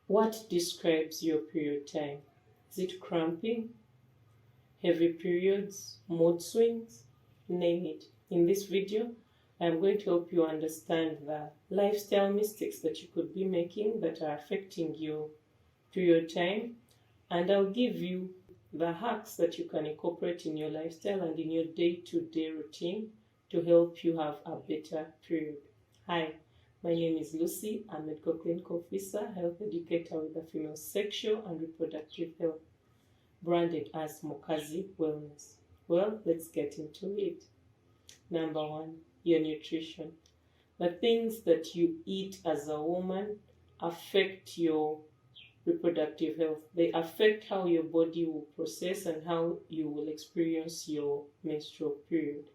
What describes your period time? Is it cramping, heavy periods, mood swings? Name it. In this video, I'm going to help you understand the lifestyle mistakes that you could be making that are affecting your period time, and I'll give you the hacks that you can incorporate in your lifestyle and in your day-to-day routine to help you have a better period. Hi, my name is Lucy. I'm a medical clinical officer, health educator with the female sexual and reproductive health, branded as Mokazi Wellness. Well, let's get into it. Number one, your nutrition. The things that you eat as a woman affect your reproductive health. They affect how your body will process and how you will experience your menstrual period.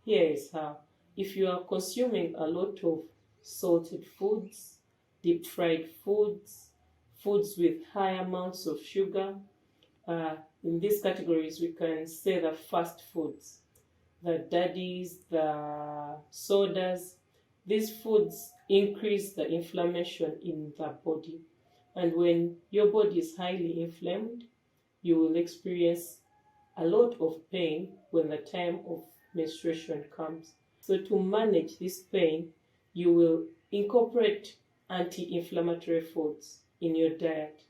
Here is how. If you are consuming a lot of salted foods, deep fried foods, foods with high amounts of sugar, in these categories we can say the fast foods, the daddies, the sodas. These foods increase the inflammation in the body. And when your body is highly inflamed, you will experience a lot of pain when the time of menstruation comes. So to manage this pain, you will incorporate anti-inflammatory foods in your diet.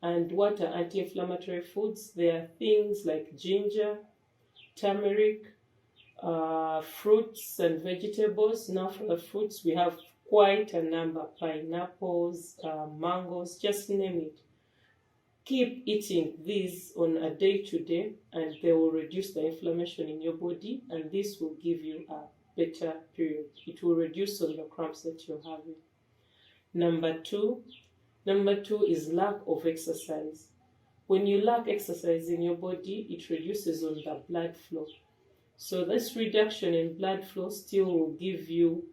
And what are anti-inflammatory foods? They are things like ginger, turmeric, fruits and vegetables. Now for the fruits, we have quite a number: pineapples, mangoes, just name it. Keep eating these on a day-to-day and they will reduce the inflammation in your body, and this will give you a better period. It will reduce all the cramps that you're having. Number two is lack of exercise. When you lack exercise in your body, it reduces on the blood flow. So this reduction in blood flow still will give you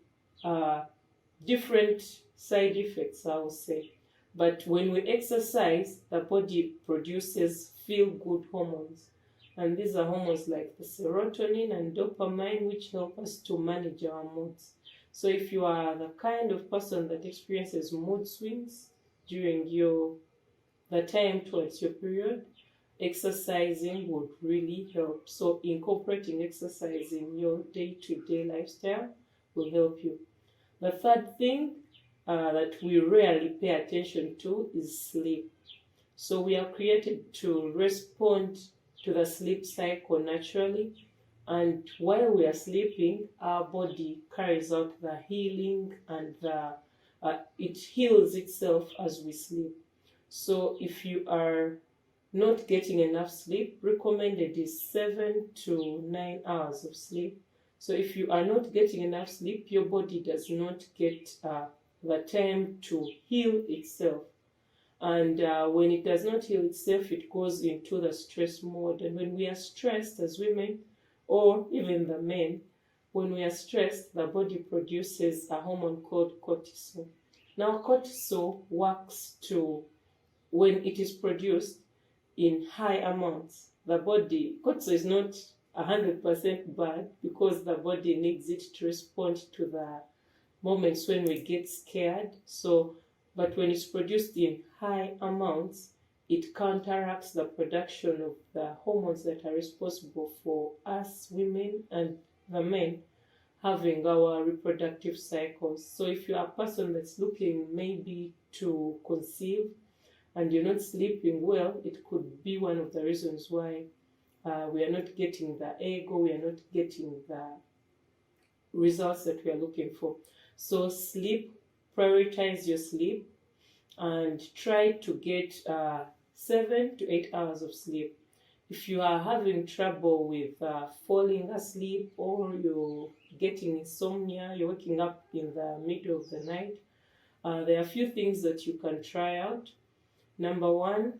different side effects, I will say. But when we exercise, the body produces feel-good hormones. And these are hormones like the serotonin and dopamine, which help us to manage our moods. So if you are the kind of person that experiences mood swings during the time towards your period, exercising would really help. So incorporating exercise in your day-to-day lifestyle will help you. The third thing that we rarely pay attention to is sleep. So we are created to respond to the sleep cycle naturally, and while we are sleeping, our body carries out the healing and it heals itself as we sleep. So if you are not getting enough sleep, recommended is 7 to 9 hours of sleep. So if you are not getting enough sleep, your body does not get the time to heal itself. And when it does not heal itself, it goes into the stress mode. And when we are stressed as women, or even the men, when we are stressed, the body produces a hormone called cortisol. Now cortisol works when it is produced in high amounts, cortisol is not 100% bad, because the body needs it to respond to the moments when we get scared. But when it's produced in high amounts, it counteracts the production of the hormones that are responsible for us women and the men having our reproductive cycles. So if you are a person that's looking maybe to conceive and you're not sleeping well, it could be one of the reasons why we are not getting the egg, or we are not getting the results that we are looking for. So sleep, prioritize your sleep, and try to get 7 to 8 hours of sleep. If you are having trouble with falling asleep, or you're getting insomnia, you're waking up in the middle of the night, there are a few things that you can try out. Number one,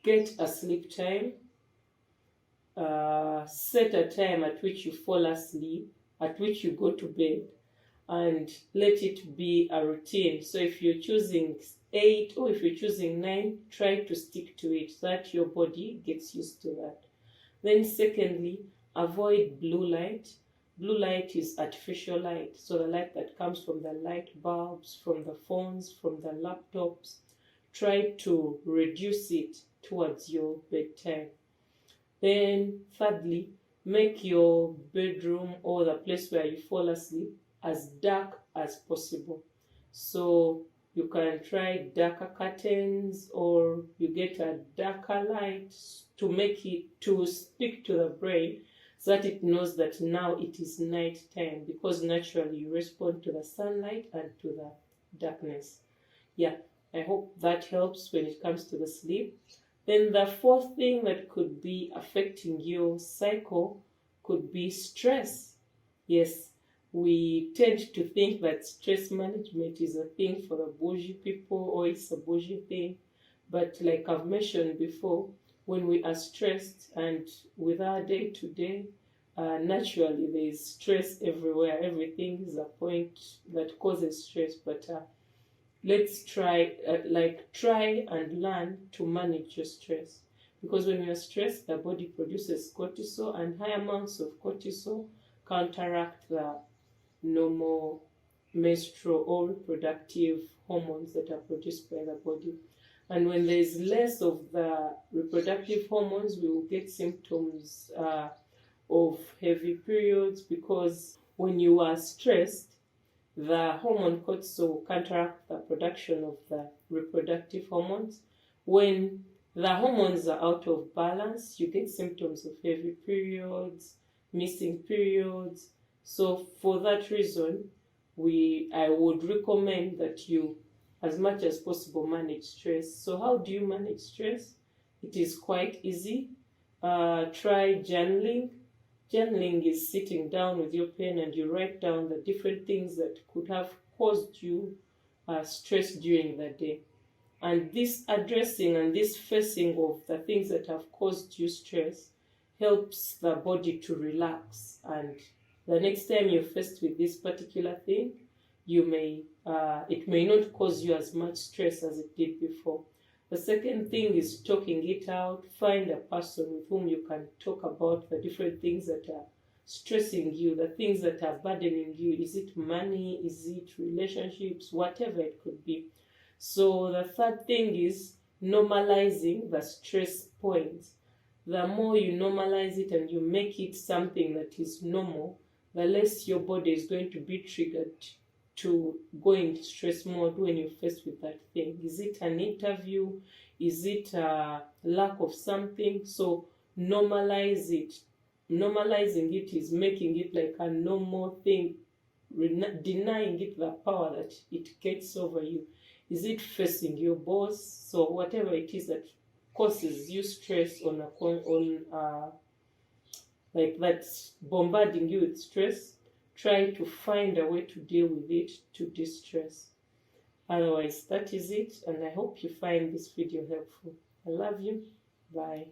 get a sleep time. Set a time at which you fall asleep, at which you go to bed, and let it be a routine. So if you're choosing 8 or if you're choosing 9, try to stick to it so that your body gets used to that. Then secondly, avoid blue light. Blue light is artificial light, so the light that comes from the light bulbs, from the phones, from the laptops. Try to reduce it towards your bedtime. Then, thirdly, make your bedroom or the place where you fall asleep as dark as possible. So you can try darker curtains, or you get a darker light to make it to speak to the brain so that it knows that now it is night time, because naturally you respond to the sunlight and to the darkness. Yeah, I hope that helps when it comes to the sleep. Then the fourth thing that could be affecting your cycle could be stress. Yes, we tend to think that stress management is a thing for the bougie people, or it's a bougie thing. But like I've mentioned before, when we are stressed and with our day to day, naturally there is stress everywhere. Everything is a point that causes stress, but let's try and learn to manage your stress, because when you're stressed, the body produces cortisol, and high amounts of cortisol counteract the normal menstrual or reproductive hormones that are produced by the body. And when there is less of the reproductive hormones, we will get symptoms of heavy periods, because when you are stressed, the hormone cortisol will counteract the production of the reproductive hormones. When the hormones are out of balance, you get symptoms of heavy periods, missing periods. So for that reason, I would recommend that you, as much as possible, manage stress. So how do you manage stress? It is quite easy. Try journaling. Journaling is sitting down with your pen and you write down the different things that could have caused you stress during the day. And this addressing and this facing of the things that have caused you stress helps the body to relax. And the next time you're faced with this particular thing, it may not cause you as much stress as it did before. The second thing is talking it out. Find a person with whom you can talk about the different things that are stressing you, the things that are burdening you. Is it money? Is it relationships? Whatever it could be. So the third thing is normalizing the stress points. The more you normalize it and you make it something that is normal, the less your body is going to be triggered to go into stress mode when you're faced with that thing. Is it an interview? Is it a lack of something? So normalize it. Normalizing it is making it like a normal thing, denying it the power that it gets over you. Is it facing your boss? So whatever it is that causes you stress like that's bombarding you with stress, try to find a way to deal with it to distress. Otherwise, that is it, and I hope you find this video helpful. I love you. Bye.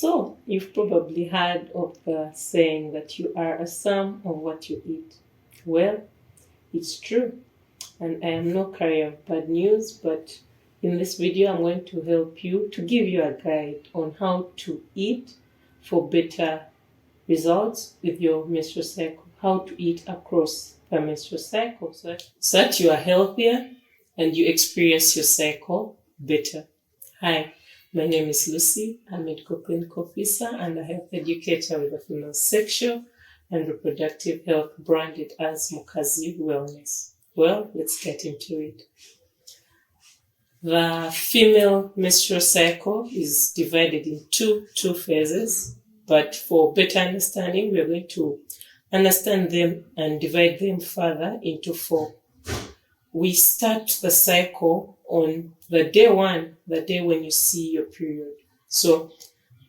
So, you've probably heard of the saying that you are a sum of what you eat. Well, it's true, and I am no carrier of bad news, but in this video I'm going to help you to give you a guide on how to eat for better results with your menstrual cycle, how to eat across the menstrual cycle so that you are healthier and you experience your cycle better. Hi, my name is Lucy. I'm a medical clinical officer and a health educator with the female sexual and reproductive health branded as Mukazi Wellness. Well, let's get into it. The female menstrual cycle is divided into two phases, but for better understanding, we're going to understand them and divide them further into four. We start the cycle on the day one, the day when you see your period. So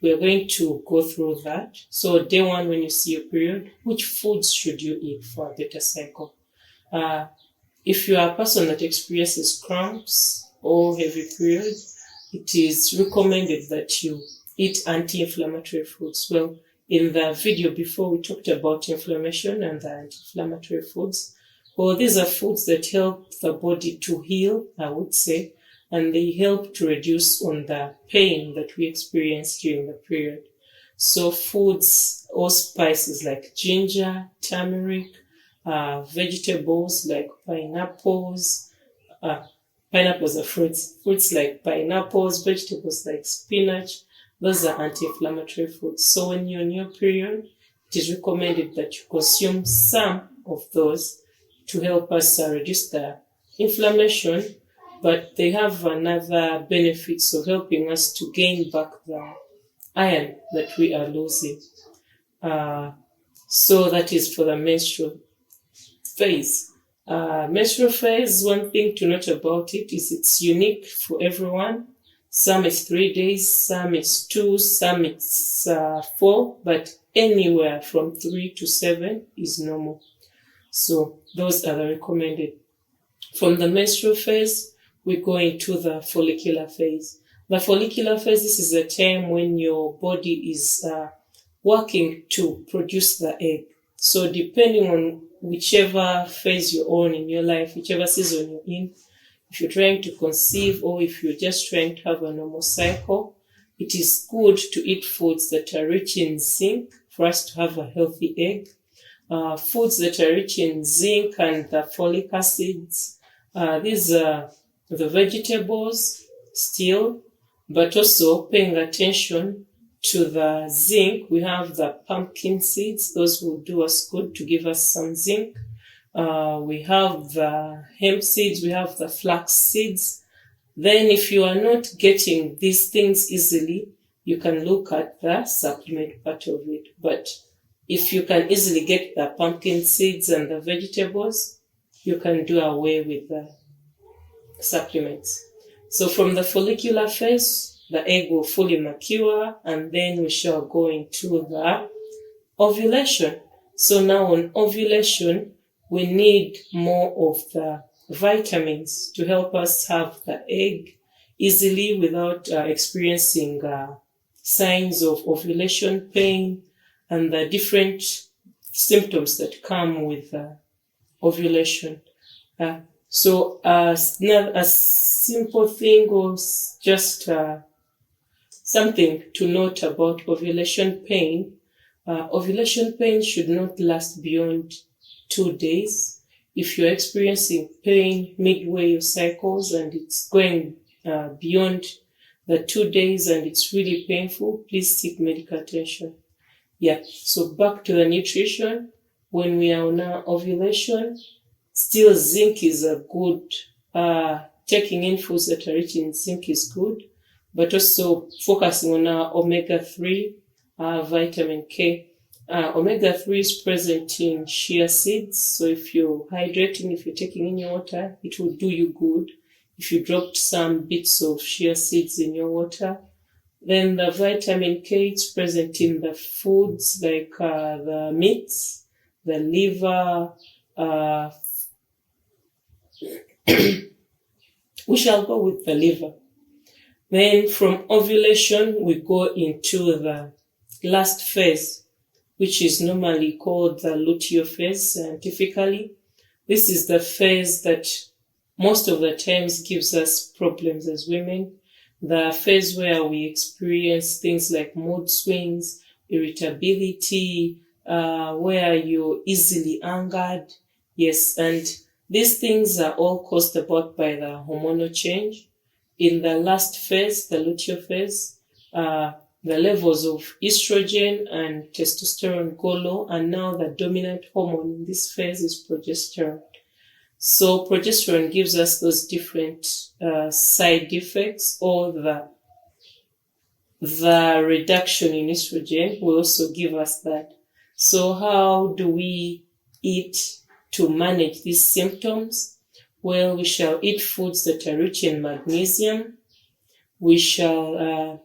we're going to go through that. So day one, when you see your period, which foods should you eat for a better cycle? If you are a person that experiences cramps or heavy period, it is recommended that you eat anti-inflammatory foods. Well, in the video before, we talked about inflammation and the anti-inflammatory foods. Well, these are foods that help the body to heal, I would say, and they help to reduce on the pain that we experience during the period. So foods or spices like ginger, turmeric, vegetables like pineapples, pineapples are fruits like pineapples, vegetables like spinach, those are anti-inflammatory foods. So when you're on your period, it is recommended that you consume some of those to help us reduce the inflammation, but they have another benefits of helping us to gain back the iron that we are losing. So that is for the menstrual phase. Menstrual phase, one thing to note about it is it's unique for everyone. Some is 3 days, some is 2, some it's 4, but anywhere from 3 to 7 is normal. So those are the recommended. From the menstrual phase, we go into the follicular phase. The follicular phase, this is a time when your body is working to produce the egg. So depending on whichever phase you're on in your life, whichever season you're in, if you're trying to conceive or if you're just trying to have a normal cycle, it is good to eat foods that are rich in zinc for us to have a healthy egg. Foods that are rich in zinc and the folic acids. These are the vegetables still, but also paying attention to the zinc. We have the pumpkin seeds. Those will do us good to give us some zinc. We have the hemp seeds. We have the flax seeds. Then if you are not getting these things easily, you can look at the supplement part of it. But if you can easily get the pumpkin seeds and the vegetables, you can do away with the supplements. So from the follicular phase, the egg will fully mature, and then we shall go into the ovulation. So now on ovulation, we need more of the vitamins to help us have the egg easily without experiencing signs of ovulation pain and the different symptoms that come with ovulation. So a simple thing or just something to note about ovulation pain. Ovulation pain should not last beyond 2 days. If you're experiencing pain midway your cycles and it's going beyond the 2 days and it's really painful, please seek medical attention. Yeah, so back to the nutrition. When we are on our ovulation, still zinc is a good, taking in foods that are rich in zinc is good, but also focusing on our omega-3, vitamin K. Omega-3 is present in chia seeds, so if you're hydrating, if you're taking in your water, it will do you good. If you dropped some bits of chia seeds in your water, then the vitamin K is present in the foods like the meats, the liver. We shall go with the liver. Then from ovulation, we go into the last phase, which is normally called the luteal phase scientifically. This is the phase that most of the times gives us problems as women. The phase where we experience things like mood swings, irritability, where you're easily angered. Yes, and these things are all caused about by the hormonal change. In the last phase, the luteal phase, the levels of estrogen and testosterone go low, and now the dominant hormone in this phase is progesterone. So progesterone gives us those different side effects, or the reduction in estrogen will also give us that. So how do we eat to manage these symptoms? Well, we shall eat foods that are rich in magnesium. We shall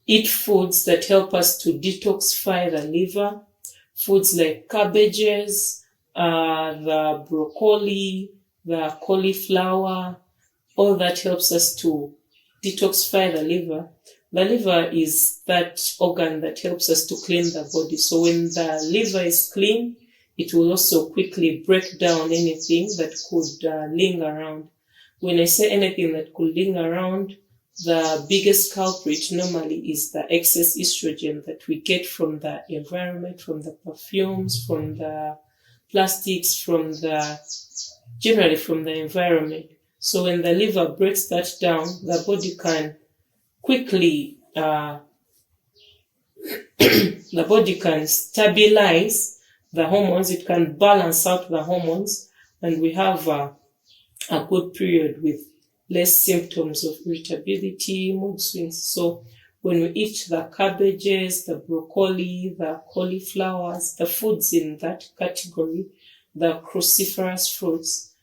eat foods that help us to detoxify the liver. Foods like cabbages, the broccoli, the cauliflower, all that helps us to detoxify the liver. The liver is that organ that helps us to clean the body. So when the liver is clean, it will also quickly break down anything that could linger around. When I say anything that could linger around, the biggest culprit normally is the excess estrogen that we get from the environment, from the perfumes, from the plastics, generally from the environment. So when the liver breaks that down, the body can quickly, the body can stabilize the hormones, it can balance out the hormones, and we have a good period with less symptoms of irritability, mood swings. So when we eat the cabbages, the broccoli, the cauliflowers, the foods in that category, the cruciferous foods,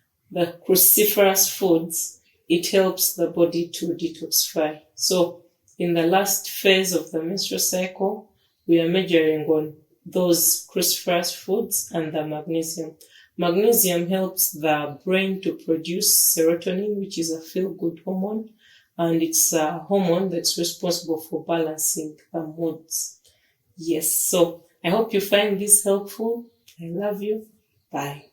it helps the body to detoxify. So in the last phase of the menstrual cycle, we are majoring on those cruciferous foods and the magnesium. Magnesium helps the brain to produce serotonin, which is a feel-good hormone, and it's a hormone that's responsible for balancing the moods. Yes, so I hope you find this helpful. I love you. Bye.